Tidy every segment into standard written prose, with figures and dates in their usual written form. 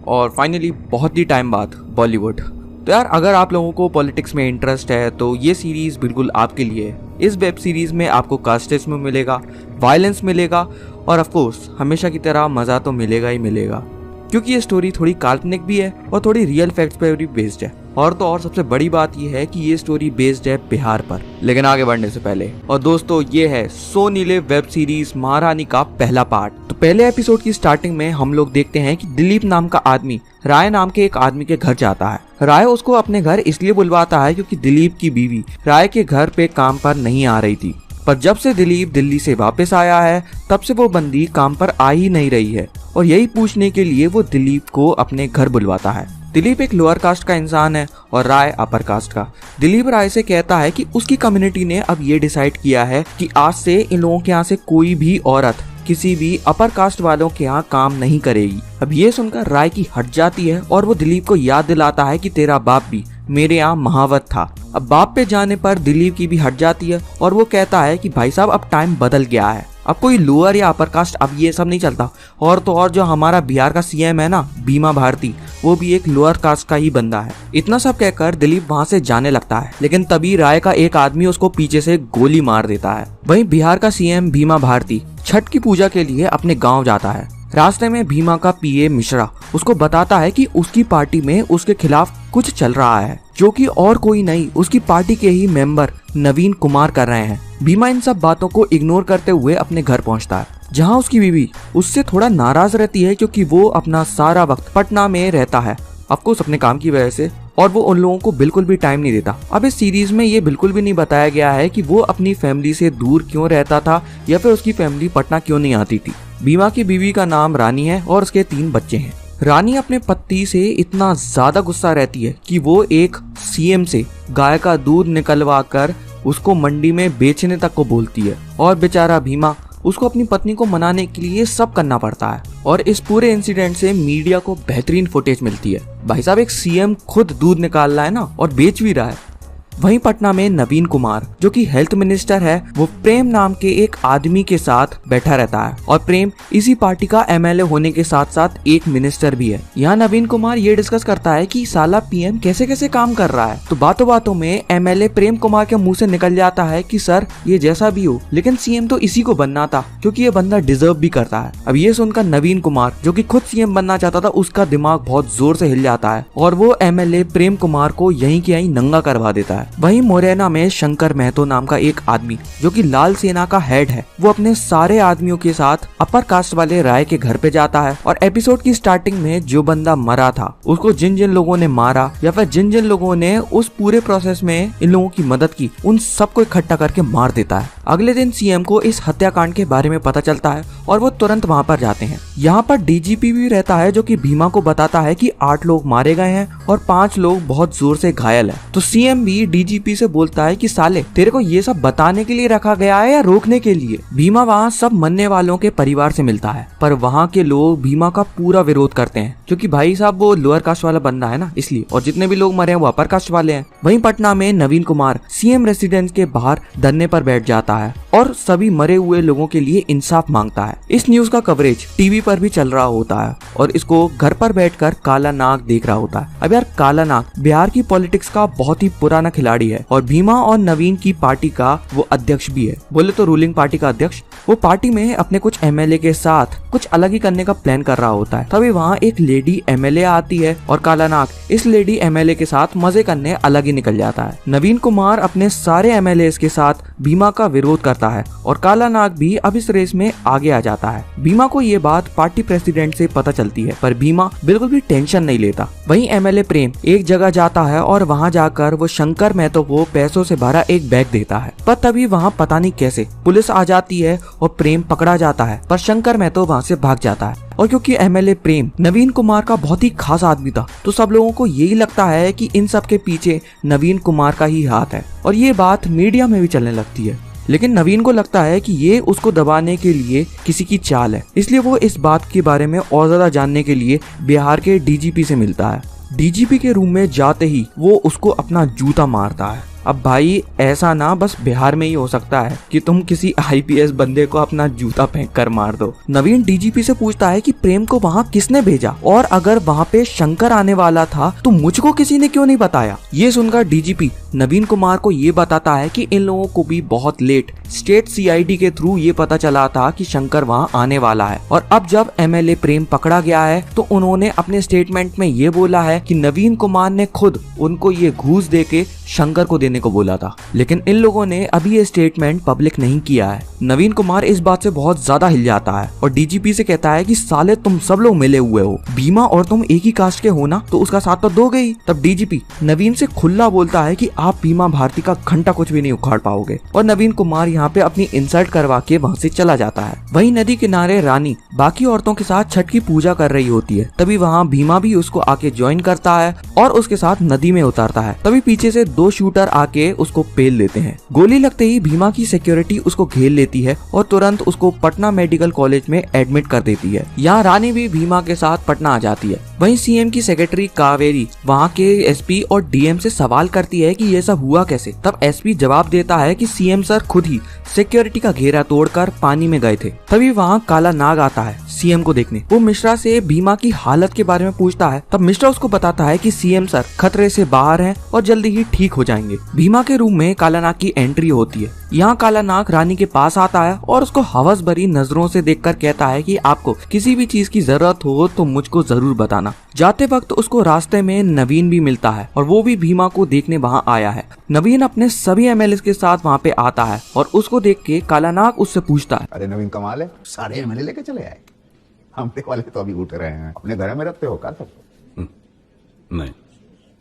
और फाइनली बहुत ही टाइम बाद बॉलीवुड। तो यार अगर आप लोगों को पॉलिटिक्स में इंटरेस्ट है तो ये सीरीज बिल्कुल आपके लिए है। इस वेब सीरीज में आपको कास्टिज्म मिलेगा, वायलेंस मिलेगा और ऑफ कोर्स हमेशा की तरह मजा तो मिलेगा ही मिलेगा, क्योंकि ये स्टोरी थोड़ी काल्पनिक भी है और थोड़ी रियल फैक्ट्स पर भी बेस्ड है। और तो और सबसे बड़ी बात ये है कि ये स्टोरी बेस्ड है बिहार पर। लेकिन आगे बढ़ने से पहले और दोस्तों, ये है सो नीले वेब सीरीज महारानी का पहला पार्ट। तो पहले एपिसोड की स्टार्टिंग में हम लोग देखते हैं कि दिलीप नाम का आदमी राय नाम के एक आदमी के घर जाता है। राय उसको अपने घर इसलिए बुलवाता है क्योंकि दिलीप की बीवी राय के घर पे काम पर नहीं आ रही थी, पर जब से दिलीप दिल्ली से वापस आया है तब से वो बंदी काम पर आ ही नहीं रही है और यही पूछने के लिए वो दिलीप को अपने घर बुलवाता है। दिलीप एक लोअर कास्ट का इंसान है और राय अपर कास्ट का। दिलीप राय से कहता है कि उसकी कम्युनिटी ने अब ये डिसाइड किया है कि आज से इन लोगों के यहाँ से कोई भी औरत किसी भी अपर कास्ट वालों के यहाँ काम नहीं करेगी। अब ये सुनकर राय की हट जाती है और वो दिलीप को याद दिलाता है कि तेरा बाप भी मेरे यहाँ महावत था। अब बाप पे जाने पर दिलीप की भी हट जाती है और वो कहता है कि भाई साहब अब टाइम बदल गया है, अब कोई लोअर या अपर कास्ट अब ये सब नहीं चलता। और तो और जो हमारा बिहार का सीएम है ना बीमा भारती, वो भी एक लोअर कास्ट का ही बंदा है। इतना सब कहकर दिलीप वहाँ से जाने लगता है, लेकिन तभी राय का एक आदमी उसको पीछे से गोली मार देता है। वहीं बिहार का सीएम बीमा भारती छठ की पूजा के लिए अपने गाँव जाता है। रास्ते में भीमा का पीए मिश्रा उसको बताता है कि उसकी पार्टी में उसके खिलाफ कुछ चल रहा है, जो कि और कोई नहीं उसकी पार्टी के ही मेंबर नवीन कुमार कर रहे हैं। भीमा इन सब बातों को इग्नोर करते हुए अपने घर पहुंचता है, जहां उसकी बीवी उससे थोड़ा नाराज रहती है क्योंकि वो अपना सारा वक्त पटना में रहता है, ऑफकोर्स अपने काम की वजह से, और वो उन लोगों को बिल्कुल भी टाइम नहीं देता। अब इस सीरीज में ये बिल्कुल भी नहीं बताया गया है कि वो अपनी फैमिली से दूर क्यों रहता था या फिर उसकी फैमिली पटना क्यों नहीं आती थी। भीमा की बीवी का नाम रानी है और उसके 3 बच्चे हैं। रानी अपने पति से इतना ज्यादा गुस्सा रहती है कि वो एक सीएम से गाय का दूध निकलवा कर उसको मंडी में बेचने तक को बोलती है और बेचारा भीमा उसको अपनी पत्नी को मनाने के लिए सब करना पड़ता है। और इस पूरे इंसिडेंट से मीडिया को बेहतरीन फुटेज मिलती है। भाई साहब एक सीएम खुद दूध निकाल रहा है ना और बेच भी रहा है। वहीं पटना में नवीन कुमार जो कि हेल्थ मिनिस्टर है, वो प्रेम नाम के एक आदमी के साथ बैठा रहता है और प्रेम इसी पार्टी का एमएलए होने के साथ साथ एक मिनिस्टर भी है। यहाँ नवीन कुमार ये डिस्कस करता है कि साला पीएम कैसे कैसे काम कर रहा है, तो बातों बातों में एमएलए प्रेम कुमार के मुंह से निकल जाता है कि सर ये जैसा भी हो लेकिन सीएम तो इसी को बनना था क्योंकि ये बंदा डिजर्व भी करता है। अब ये सुनकर नवीन कुमार जो कि खुद सीएम बनना चाहता था, उसका दिमाग बहुत जोर से हिल जाता है और वो एमएलए प्रेम कुमार को यहीं के यहीं नंगा करवा देता है। वहीं मुरैना में शंकर महतो नाम का एक आदमी जो कि लाल सेना का हेड है, वो अपने सारे आदमियों के साथ अपर कास्ट वाले राय के घर पे जाता है और एपिसोड की स्टार्टिंग में जो बंदा मरा था उसको जिन जिन लोगों ने मारा या फिर जिन जिन लोगों ने उस पूरे प्रोसेस में इन लोगों की मदद की, उन सबको इकट्ठा करके मार देता है। अगले दिन सीएम को इस हत्याकांड के बारे में पता चलता है और वो तुरंत वहाँ पर जाते हैं। यहाँ पर डीजीपी भी रहता है जो कि भीमा को बताता है कि 8 लोग मारे गए हैं और 5 लोग बहुत जोर से घायल है। तो सीएम भी डीजीपी से बोलता है कि साले तेरे को ये सब बताने के लिए रखा गया है या रोकने के लिए। भीमा वहाँ सब मरने वालों के परिवार से मिलता है, पर वहाँ के लोग भीमा का पूरा विरोध करते हैं क्योंकि भाई साहब वो लोअर कास्ट वाला बंदा है ना, इसलिए, और जितने भी लोग मरे हैं वो अपर कास्ट वाले हैं। वहीं पटना में नवीन कुमार सीएम रेसिडेंस के बाहर धरने पर बैठ जाता है और सभी मरे हुए लोगों के लिए इंसाफ मांगता है। इस न्यूज का कवरेज टीवी पर भी चल रहा होता है और इसको घर पर बैठकर काला नाग देख रहा होता है। अब यार काला नाग बिहार की पॉलिटिक्स का बहुत ही पुराना खिलाड़ी है और भीमा और नवीन की पार्टी का वो अध्यक्ष भी है, बोले तो रूलिंग पार्टी का अध्यक्ष। वो पार्टी में अपने कुछ एमएलए के साथ कुछ अलग ही करने का प्लान कर रहा होता है। तभी वहाँ एक लेडी एमएलए आती है और काला नाग इस लेडी एमएलए के साथ मजे करने अलग ही निकल जाता है। नवीन कुमार अपने सारे एमएलए के साथ भीमा का विरोध करता है और काला नाग भी अब इस रेस में आगे आ जाता है। भीमा को ये बात पार्टी प्रेसिडेंट से पता चलती है, पर भीमा बिल्कुल भी टेंशन नहीं लेता। वहीं एमएलए प्रेम एक जगह जाता है और वहाँ जाकर वो शंकर महतो को पैसों से भरा एक बैग देता है, पर तभी वहाँ पता नहीं कैसे पुलिस आ जाती है और प्रेम पकड़ा जाता है, पर शंकर महतो वहाँ से भाग जाता है। और क्योंकि एमएलए प्रेम नवीन कुमार का बहुत ही खास आदमी था, तो सब लोगों को यही लगता है कि इन सब के पीछे नवीन कुमार का ही हाथ है और ये बात मीडिया में भी चलने लगती है। लेकिन नवीन को लगता है कि ये उसको दबाने के लिए किसी की चाल है, इसलिए वो इस बात के बारे में और ज्यादा जानने के लिए बिहार के डीजीपी से मिलता है। डीजीपी के रूम में जाते ही वो उसको अपना जूता मारता है। अब भाई ऐसा ना बस बिहार में ही हो सकता है कि तुम किसी IPS बंदे को अपना जूता फेंक कर मार दो। नवीन DGP से पूछता है कि प्रेम को वहाँ किसने भेजा, और अगर वहाँ पे शंकर आने वाला था तो मुझको किसी ने क्यों नहीं बताया। ये सुनकर DGP नवीन कुमार को ये बताता है कि इन लोगों को भी बहुत लेट स्टेट CID के थ्रू ये पता चला था कि शंकर वहाँ आने वाला है, और अब जब MLA प्रेम पकड़ा गया है तो उन्होंने अपने स्टेटमेंट में ये बोला है कि नवीन कुमार ने खुद उनको ये घूस देके शंकर को देने को बोला था, लेकिन इन लोगों ने अभी ये स्टेटमेंट पब्लिक नहीं किया है। नवीन कुमार इस बात से बहुत ज्यादा हिल जाता है और DGP से कहता है कि साले तुम सब लोग मिले हुए हो, भीमा और तुम एक ही कास्ट के हो ना, तो उसका साथ तो दोगे ही। तब DGP नवीन से खुला बोलता है कि आप भीमा भारती का घंटा कुछ भी नहीं उखाड़ पाओगे, और नवीन कुमार यहाँ पे अपनी इंसल्ट करवा के वहाँ से चला जाता है। वहीं नदी किनारे रानी बाकी औरतों के साथ छठ की पूजा कर रही होती है, तभी वहाँ भीमा भी उसको आके ज्वाइन करता है और उसके साथ नदी में उतरता है। तभी पीछे से 2 शूटर आके उसको पेल लेते हैं। गोली लगते ही भीमा की सिक्योरिटी उसको घेर लेती है और तुरंत उसको पटना मेडिकल कॉलेज में एडमिट कर देती है। यहाँ रानी भी भीमा के साथ पटना आ जाती है। वहीं CM की सेक्रेटरी कावेरी वहाँ के SP और DM से सवाल करती है कि ये सब हुआ कैसे। तब SP जवाब देता है कि CM सर खुद ही सिक्योरिटी का घेरा तोड़कर पानी में गए थे। तभी वहाँ काला नाग आता है CM को देखने। वो मिश्रा से भीमा की हालत के बारे में पूछता है। तब मिश्रा उसको बताता है कि CM सर खतरे से बाहर हैं और जल्दी ही ठीक हो जाएंगे। भीमा के रूम में काला नाग की एंट्री होती है। यहाँ काला नाग रानी के पास आता है और उसको हवस भरी नजरों से देखकर कहता है कि आपको किसी भी चीज की जरूरत हो तो मुझको जरूर बताना। जाते वक्त उसको रास्ते में नवीन भी मिलता है और वो भी भीमा को देखने वहाँ आया है। नवीन अपने सभी MLA के साथ वहाँ पे आता है और उसको देख के काला नाग उससे पूछता है, अरे नवीन कमाल है, सारे MLA लेके चले आए। हमने वाले तो अभी उठ रहे हैं, अपने घर में रखते हो क्या तब? नहीं,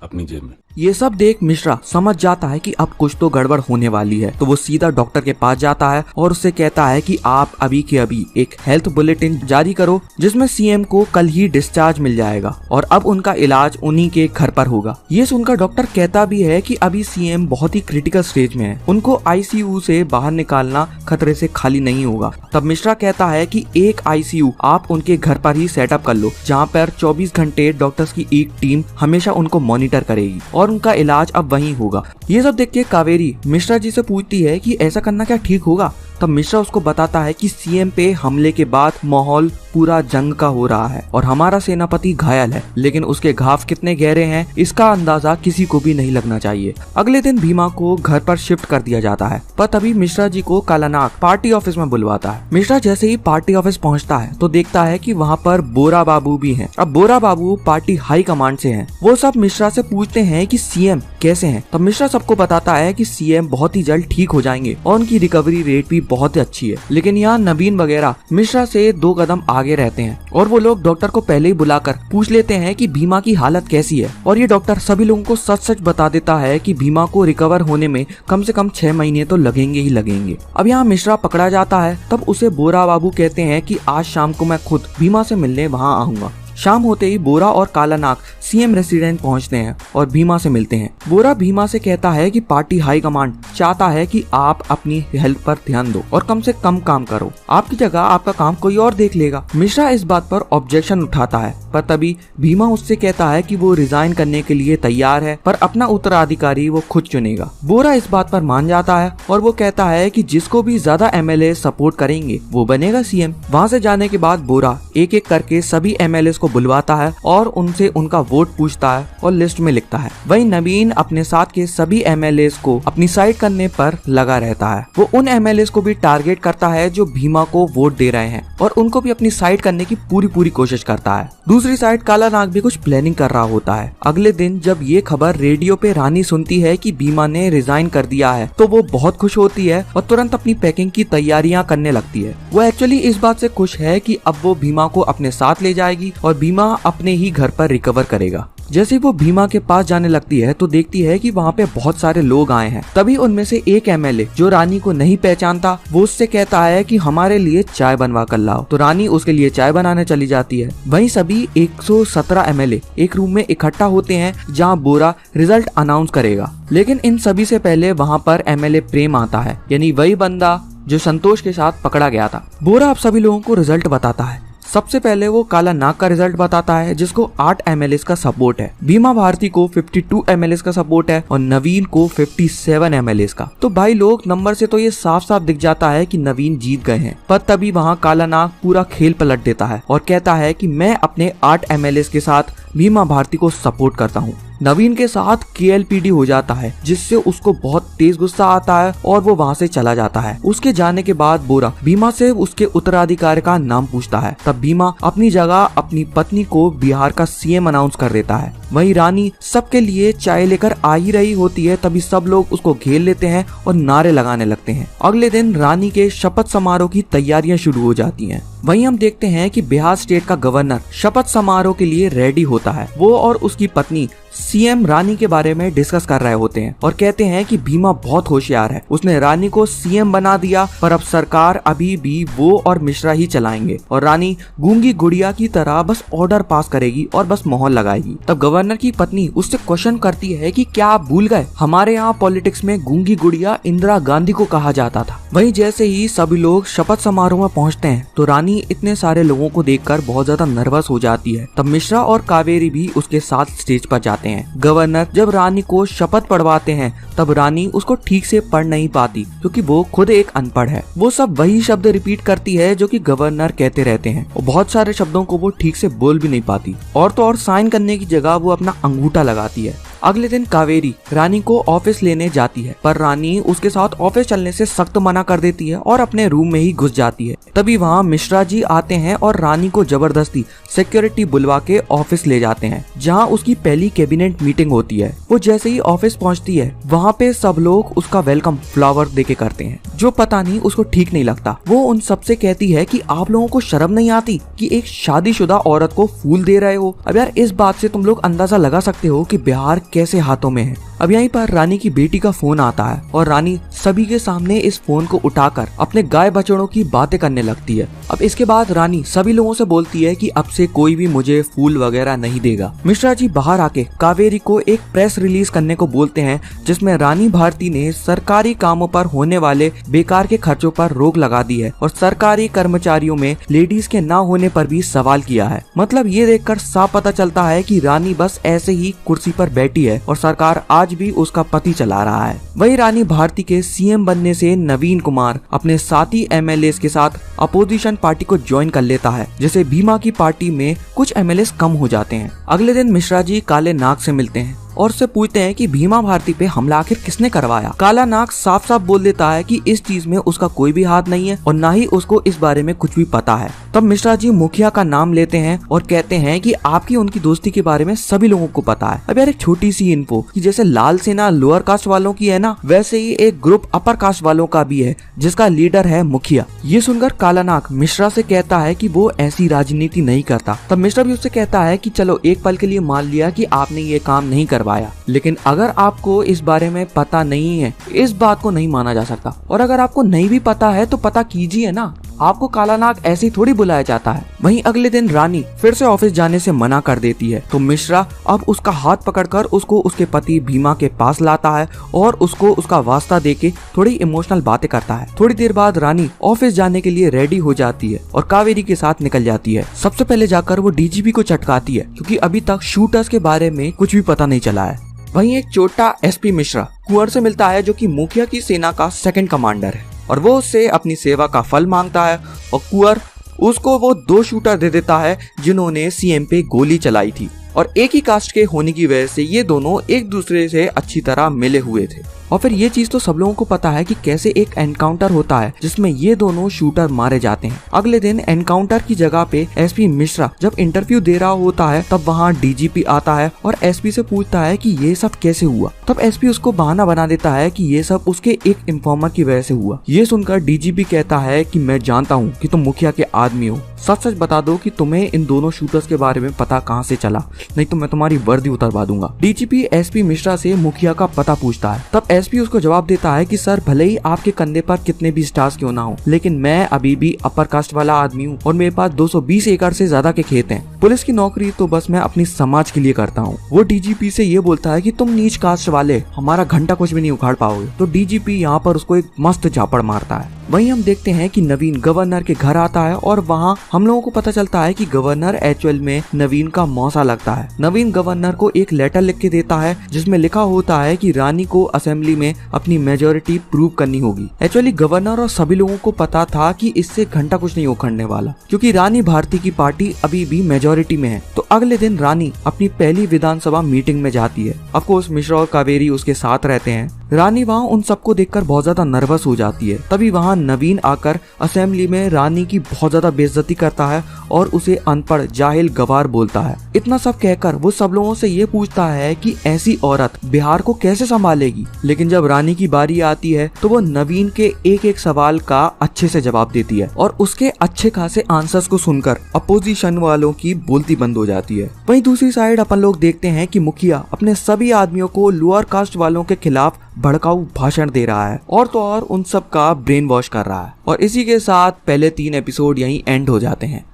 अपनी जेब में। ये सब देख मिश्रा समझ जाता है कि अब कुछ तो गड़बड़ होने वाली है, तो वो सीधा डॉक्टर के पास जाता है और उससे कहता है कि आप अभी के अभी एक हेल्थ बुलेटिन जारी करो जिसमें CM को कल ही डिस्चार्ज मिल जाएगा और अब उनका इलाज उन्हीं के घर पर होगा। ये सुनकर डॉक्टर कहता भी है कि अभी CM बहुत ही क्रिटिकल स्टेज में है, उनको ICU से बाहर निकालना खतरे से खाली नहीं होगा। तब मिश्रा कहता है कि एक ICU आप उनके घर पर ही सेटअप कर लो, जहाँ पर 24 घंटे डॉक्टर्स की एक टीम हमेशा उनको मॉनिटर करेगी और उनका इलाज अब वहीं होगा। ये सब देख के कावेरी मिश्रा जी से पूछती है कि ऐसा करना क्या ठीक होगा। तब मिश्रा उसको बताता है कि CM पे हमले के बाद माहौल पूरा जंग का हो रहा है और हमारा सेनापति घायल है, लेकिन उसके घाव कितने गहरे हैं इसका अंदाजा किसी को भी नहीं लगना चाहिए। अगले दिन भीमा को घर पर शिफ्ट कर दिया जाता है, पर तभी मिश्रा जी को काला नाग पार्टी ऑफिस में बुलवाता है। मिश्रा जैसे ही पार्टी ऑफिस पहुंचता है तो देखता है कि वहाँ पर बोरा बाबू भी हैं। अब बोरा बाबू पार्टी हाई कमांड से हैं। वो सब मिश्रा से पूछते हैं कि CM कैसे हैं। तब मिश्रा सबको बताता है कि CM बहुत ही जल्द ठीक हो जाएंगे और उनकी रिकवरी रेट भी बहुत अच्छी है। लेकिन यहाँ नवीन वगैरह मिश्रा से 2 कदम आगे रहते हैं और वो लोग डॉक्टर को पहले ही बुलाकर पूछ लेते हैं कि भीमा की हालत कैसी है, और ये डॉक्टर सभी लोगों को सच सच बता देता है कि भीमा को रिकवर होने में कम से कम 6 महीने तो लगेंगे ही लगेंगे। अब यहाँ मिश्रा पकड़ा जाता है। तब उसे बोरा बाबू कहते हैं कि आज शाम को मैं खुद भीमा से मिलने वहाँ आऊंगा। शाम होते ही बोरा और काला नाग CM रेसिडेंट पहुंचते हैं और भीमा से मिलते हैं। बोरा भीमा से कहता है कि पार्टी हाई कमांड चाहता है कि आप अपनी हेल्थ पर ध्यान दो और कम से कम काम करो, आपकी जगह आपका काम कोई और देख लेगा। मिश्रा इस बात पर ऑब्जेक्शन उठाता है, पर तभी भीमा उससे कहता है कि वो रिजाइन करने के लिए तैयार है, पर अपना उत्तराधिकारी वो खुद चुनेगा। बोरा इस बात पर मान जाता है और वो कहता है कि जिसको भी ज्यादा MLA सपोर्ट करेंगे वो बनेगा CM। वहाँ से जाने के बाद बोरा एक एक करके सभी MLA को बुलवाता है और उनसे उनका वोट पूछता है और लिस्ट में लिखता है। वहीं नवीन अपने साथ के सभी MLA को अपनी साइड करने पर लगा रहता है। वो उन MLA को भी टारगेट करता है जो भीमा को वोट दे रहे हैं और उनको भी अपनी साइड करने की पूरी कोशिश करता है। दूसरी साइड काला नाग भी कुछ प्लानिंग कर रहा होता है। अगले दिन जब ये खबर रेडियो पे रानी सुनती है कि भीमा ने रिजाइन कर दिया है तो वो बहुत खुश होती है और तुरंत अपनी पैकिंग की तैयारियां करने लगती है। वो एक्चुअली इस बात से खुश है कि अब वो भीमा को अपने साथ ले जाएगी और भीमा अपने ही घर पर रिकवर करेगा। जैसे वो भीमा के पास जाने लगती है तो देखती है कि वहाँ पे बहुत सारे लोग आए हैं। तभी उनमें से एक MLA जो रानी को नहीं पहचानता वो उससे कहता है कि हमारे लिए चाय बनवा कर लाओ, तो रानी उसके लिए चाय बनाने चली जाती है। वहीं सभी 117 MLA एक रूम में इकट्ठा होते हैं जहाँ बोरा रिजल्ट अनाउंस करेगा। लेकिन इन सभी से पहले वहाँ पर MLA प्रेम आता है, यानी वही बंदा जो संतोष के साथ पकड़ा गया था। बोरा अब सभी लोगों को रिजल्ट बताता है। सबसे पहले वो काला नाग का रिजल्ट बताता है जिसको 8 MLA का सपोर्ट है, भीमा भारती को 52 MLA का सपोर्ट है और नवीन को 57 MLA का। तो भाई लोग नंबर से तो ये साफ साफ दिख जाता है कि नवीन जीत गए हैं। पर तभी वहाँ काला नाग पूरा खेल पलट देता है और कहता है कि मैं अपने 8 MLA के साथ भीमा भारती को सपोर्ट करता हूँ। नवीन के साथ KLPD हो जाता है जिससे उसको बहुत तेज गुस्सा आता है और वो वहाँ से चला जाता है। उसके जाने के बाद बोरा भीमा से उसके उत्तराधिकारी का नाम पूछता है। तब भीमा अपनी जगह अपनी पत्नी को बिहार का CM अनाउंस कर देता है। वहीं रानी सबके लिए चाय लेकर आ ही रही होती है, तभी सब लोग उसको घेर लेते हैं और नारे लगाने लगते हैं। अगले दिन रानी के शपथ समारोह की तैयारियां शुरू हो जाती हैं। वहीं हम देखते हैं कि बिहार स्टेट का गवर्नर शपथ समारोह के लिए रेडी होता है। वो और उसकी पत्नी CM रानी के बारे में डिस्कस कर रहे होते हैं और कहते हैं कि भीमा बहुत होशियार है, उसने रानी को CM बना दिया, पर अब सरकार अभी भी वो और मिश्रा ही चलाएंगे और रानी गूंगी गुड़िया की तरह बस ऑर्डर पास करेगी और बस मोहर लगाएगी। तब गवर्नर की पत्नी उससे क्वेश्चन करती है कि क्या आप भूल गए, हमारे यहाँ पॉलिटिक्स में गूंगी गुड़िया इंदिरा गांधी को कहा जाता था। वहीं जैसे ही सभी लोग शपथ समारोह में पहुँचते हैं तो रानी इतने सारे लोगों को देखकर बहुत ज्यादा नर्वस हो जाती है। तब मिश्रा और कावेरी भी उसके साथ स्टेज पर जाते हैं। गवर्नर जब रानी को शपथ पढ़वाते हैं तब रानी उसको ठीक से पढ़ नहीं पाती क्योंकि वो खुद एक अनपढ़ है। वो सब वही शब्द रिपीट करती है जो कि गवर्नर कहते रहते हैं और बहुत सारे शब्दों को वो ठीक से बोल भी नहीं पाती। और तो और साइन करने की जगह वो अपना अंगूठा लगाती है। अगले दिन कावेरी रानी को ऑफिस लेने जाती है, पर रानी उसके साथ ऑफिस चलने से सख्त मना कर देती है और अपने रूम में ही घुस जाती है। तभी वहाँ मिश्रा जी आते हैं और रानी को जबरदस्ती सिक्योरिटी बुलवा के ऑफिस ले जाते हैं जहाँ उसकी पहली कैबिनेट मीटिंग होती है। वो जैसे ही ऑफिस पहुँचती है वहाँ पे सब लोग उसका वेलकम फ्लावर देके करते हैं जो पता नहीं उसको ठीक नहीं लगता। वो उन सबसे कहती है कि आप लोगों को शर्म नहीं आती कि एक शादीशुदा औरत को फूल दे रहे हो। अब यार इस बात से तुम लोग अंदाजा लगा सकते हो कि बिहार कैसे हाथों में है। अब यहीं पर रानी की बेटी का फोन आता है और रानी सभी के सामने इस फोन को उठाकर अपने गाय बछड़ों की बातें करने लगती है। अब इसके बाद रानी सभी लोगों से बोलती है कि अब से कोई भी मुझे फूल वगैरह नहीं देगा। मिश्रा जी बाहर आके कावेरी को एक प्रेस रिलीज करने को बोलते हैं जिसमें रानी भारती ने सरकारी कामों पर होने वाले बेकार के खर्चों पर रोक लगा दी है और सरकारी कर्मचारियों में लेडीज के ना होने पर भी सवाल किया है। मतलब ये देखकर साफ पता चलता है कि रानी बस ऐसे ही कुर्सी पर बैठी है और सरकार आज भी उसका पति चला रहा है। वही रानी भारती के CM बनने से नवीन कुमार अपने साथी MLA के साथ अपोजिशन पार्टी को ज्वाइन कर लेता है, जिसे भीमा की पार्टी में कुछ MLA कम हो जाते हैं। अगले दिन मिश्रा जी काले नाग से मिलते हैं और उससे पूछते हैं कि भीमा भारती पे हमला आखिर किसने करवाया। काला नाग साफ साफ बोल देता है कि इस चीज में उसका कोई भी हाथ नहीं है और ना ही उसको इस बारे में कुछ भी पता है। तब मिश्रा जी मुखिया का नाम लेते हैं और कहते हैं कि आपकी उनकी दोस्ती के बारे में सभी लोगों को पता है। अब यार एक छोटी सी इन्फो कि जैसे लाल सेना लोअर कास्ट वालों की है ना, वैसे ही एक ग्रुप अपर कास्ट वालों का भी है जिसका लीडर है मुखिया। ये सुनकर काला नाग मिश्रा से कहता है कि वो ऐसी राजनीति नहीं करता। तब मिश्रा भी उससे कहता है कि चलो एक पल के लिए मान लिया कि आपने ये काम नहीं करवाया, लेकिन अगर आपको इस बारे में पता नहीं है इस बात को नहीं माना जा सकता, और अगर आपको नहीं भी पता है तो पता कीजिए ना, आपको काला नाग ऐसे ही थोड़ी बुलाया जाता है। वहीं अगले दिन रानी फिर से ऑफिस जाने से मना कर देती है तो मिश्रा अब उसका हाथ पकड़कर उसको उसके पति भीमा के पास लाता है और उसको उसका वास्ता देके थोड़ी इमोशनल बातें करता है। थोड़ी देर बाद रानी ऑफिस जाने के लिए रेडी हो जाती है और कावेरी के साथ निकल जाती है। सबसे पहले जाकर वो DGP को चटकाती है क्योंकि अभी तक शूटर्स के बारे में कुछ भी पता नहीं चला है। वहीं एक छोटा SP मिश्रा कुंवर से मिलता है जो कि मुखिया की सेना का सेकंड कमांडर है और वो उससे अपनी सेवा का फल मांगता है और कुंवर उसको वो 2 शूटर दे देता है जिन्होंने CM पे गोली चलाई थी और एक ही कास्ट के होने की वजह से ये दोनों एक दूसरे से अच्छी तरह मिले हुए थे। और फिर ये चीज तो सब लोगों को पता है कि कैसे एक एनकाउंटर होता है जिसमें ये दोनों शूटर मारे जाते हैं। अगले दिन एनकाउंटर की जगह पे SP मिश्रा जब इंटरव्यू दे रहा होता है तब वहाँ DGP आता है और SP से पूछता है कि ये सब कैसे हुआ। तब SP उसको बहाना बना देता है कि ये सब उसके एक इन्फॉर्मर की वजह से हुआ। ये सुनकर DGP कहता है कि मैं जानता हूँ कि तुम मुखिया के आदमी हो, सच सच बता दो कि तुम्हें इन दोनों शूटर्स के बारे में पता कहाँ से चला, नहीं तो मैं तुम्हारी वर्दी उतरवा दूंगा। DGP SP मिश्रा से मुखिया का पता पूछता है। तब SP उसको जवाब देता है कि सर भले ही आपके कंधे पर कितने भी स्टार्स क्यों ना हो, लेकिन मैं अभी भी अपर कास्ट वाला आदमी हूँ और मेरे पास 220 एकड़ से ज्यादा के खेत हैं। पुलिस की नौकरी तो बस मैं अपनी समाज के लिए करता हूँ। वो डीजीपी से ये बोलता है कि तुम नीच कास्ट वाले हमारा घंटा कुछ भी नहीं उखाड़ पाओगे। तो डीजीपी यहाँ पर उसको एक मस्त झापड़ मारता है। वहीं हम देखते हैं कि नवीन गवर्नर के घर आता है और वहाँ हम लोगों को पता चलता है कि गवर्नर एक्चुअल में नवीन का मौसा लगता है। नवीन गवर्नर को एक लेटर लिख के देता है जिसमें लिखा होता है कि रानी को असेंबली में अपनी मेजोरिटी प्रूव करनी होगी। एक्चुअली गवर्नर और सभी लोगों को पता था कि इससे घंटा कुछ नहीं उखड़ने वाला, क्योंकि रानी भारती की पार्टी अभी भी मेजोरिटी में है। तो अगले दिन रानी अपनी पहली विधानसभा मीटिंग में जाती है। ऑफकोर्स मिश्रा और कावेरी उसके साथ रहते हैं। रानी वहाँ उन सबको देखकर बहुत ज्यादा नर्वस हो जाती है। तभी वहाँ नवीन आकर असेंबली में रानी की बहुत ज्यादा बेइज्जती करता है और उसे अनपढ़, जाहिल, गवार बोलता है। इतना सब कहकर वो सब लोगों से ये पूछता है कि ऐसी औरत बिहार को कैसे संभालेगी। लेकिन जब रानी की बारी आती है तो वो नवीन के एक एक सवाल का अच्छे से जवाब देती है और उसके अच्छे खासे आंसर्स को सुनकर अपोजिशन वालों की बोलती बंद हो जाती है। वहीं दूसरी साइड अपन लोग देखते हैं कि मुखिया अपने सभी आदमियों को लोअर कास्ट वालों के खिलाफ भड़काऊ भाषण दे रहा है और तो और उन सब का ब्रेन वॉश कर रहा है। और इसी के साथ पहले 3 एपिसोड यहीं एंड हो जाते हैं।